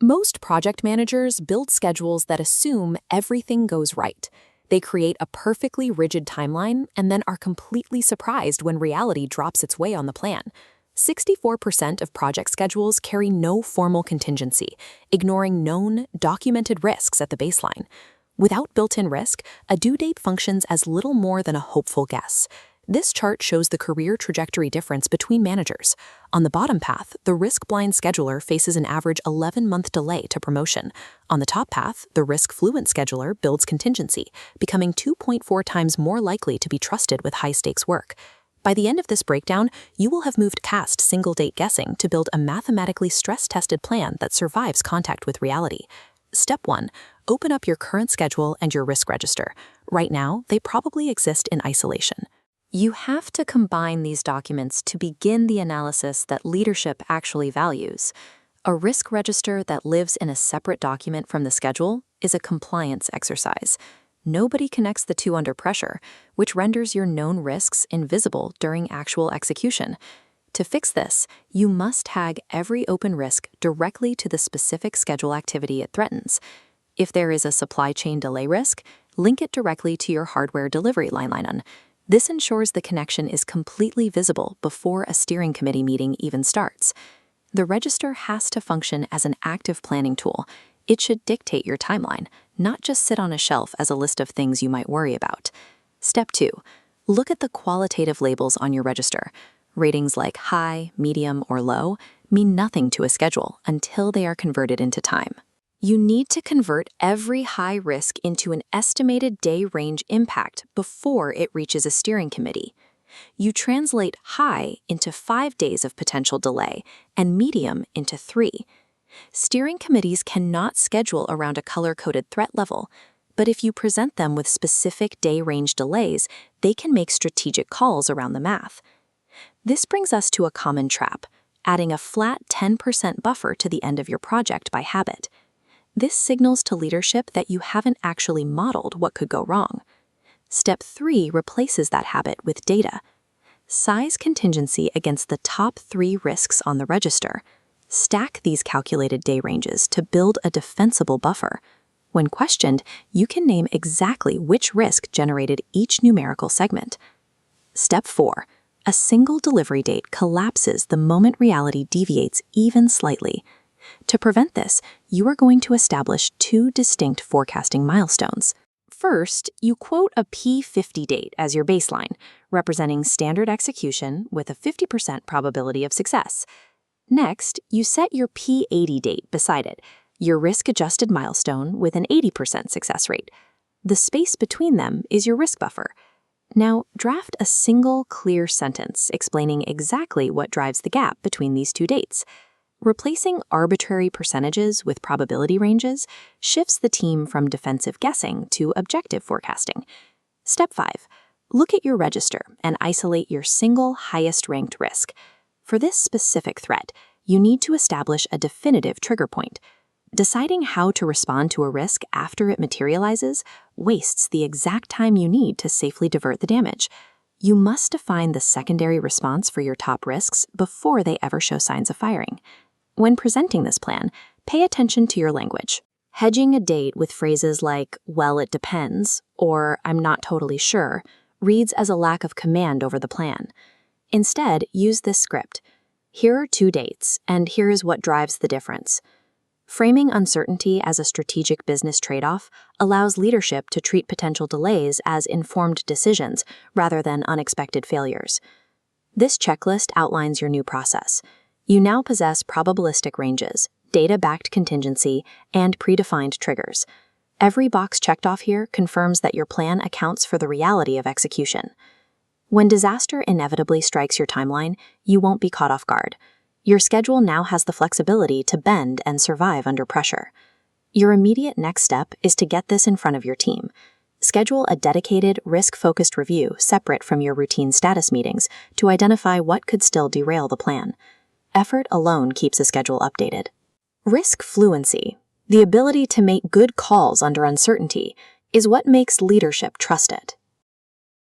Most project managers build schedules that assume everything goes right. They create a perfectly rigid timeline and then are completely surprised when reality drops its way on the plan. 64% of project schedules carry no formal contingency, ignoring known, documented risks at the baseline. Without built-in risk, a due date functions as little more than a hopeful guess. This chart shows the career trajectory difference between managers. On the bottom path, the risk-blind scheduler faces an average 11-month delay to promotion. On the top path, the risk-fluent scheduler builds contingency, becoming 2.4 times more likely to be trusted with high-stakes work. By the end of this breakdown, you will have moved past single-date guessing to build a mathematically stress-tested plan that survives contact with reality. Step 1. Open up your current schedule and your risk register. Right now, they probably exist in isolation. You have to combine these documents to begin the analysis that leadership actually values. A risk register that lives in a separate document from the schedule is a compliance exercise. Nobody connects the two under pressure, which renders your known risks invisible during actual execution. To fix this, you must tag every open risk directly to the specific schedule activity it threatens. If there is a supply chain delay risk, link it directly to your hardware delivery line item. This ensures the connection is completely visible before a steering committee meeting even starts. The register has to function as an active planning tool. It should dictate your timeline, not just sit on a shelf as a list of things you might worry about. Step 2. Look at the qualitative labels on your register. Ratings like high, medium, or low mean nothing to a schedule until they are converted into time. You need to convert every high risk into an estimated day range impact before it reaches a steering committee. You translate high into 5 days of potential delay and medium into 3. Steering committees cannot schedule around a color-coded threat level, but if you present them with specific day range delays, they can make strategic calls around the math. This brings us to a common trap, adding a flat 10% buffer to the end of your project by habit. This signals to leadership that you haven't actually modeled what could go wrong. Step 3 replaces that habit with data. Size contingency against the top 3 risks on the register. Stack these calculated day ranges to build a defensible buffer. When questioned, you can name exactly which risk generated each numerical segment. Step 4. A single delivery date collapses the moment reality deviates even slightly. To prevent this, you are going to establish 2 distinct forecasting milestones. First, you quote a P50 date as your baseline, representing standard execution with a 50% probability of success. Next, you set your P80 date beside it, your risk-adjusted milestone with an 80% success rate. The space between them is your risk buffer. Now, draft a single, clear sentence explaining exactly what drives the gap between these 2 dates. Replacing arbitrary percentages with probability ranges shifts the team from defensive guessing to objective forecasting. Step 5. Look at your register and isolate your single highest-ranked risk. For this specific threat, you need to establish a definitive trigger point. Deciding how to respond to a risk after it materializes wastes the exact time you need to safely divert the damage. You must define the secondary response for your top risks before they ever show signs of firing. When presenting this plan, pay attention to your language. Hedging a date with phrases like, "well, it depends," or "I'm not totally sure," reads as a lack of command over the plan. Instead, use this script. Here are 2 dates, and here is what drives the difference. Framing uncertainty as a strategic business trade-off allows leadership to treat potential delays as informed decisions rather than unexpected failures. This checklist outlines your new process. You now possess probabilistic ranges, data-backed contingency, and predefined triggers. Every box checked off here confirms that your plan accounts for the reality of execution. When disaster inevitably strikes your timeline, you won't be caught off guard. Your schedule now has the flexibility to bend and survive under pressure. Your immediate next step is to get this in front of your team. Schedule a dedicated, risk-focused review separate from your routine status meetings to identify what could still derail the plan. Effort alone keeps a schedule updated. Risk fluency, the ability to make good calls under uncertainty, is what makes leadership trust it.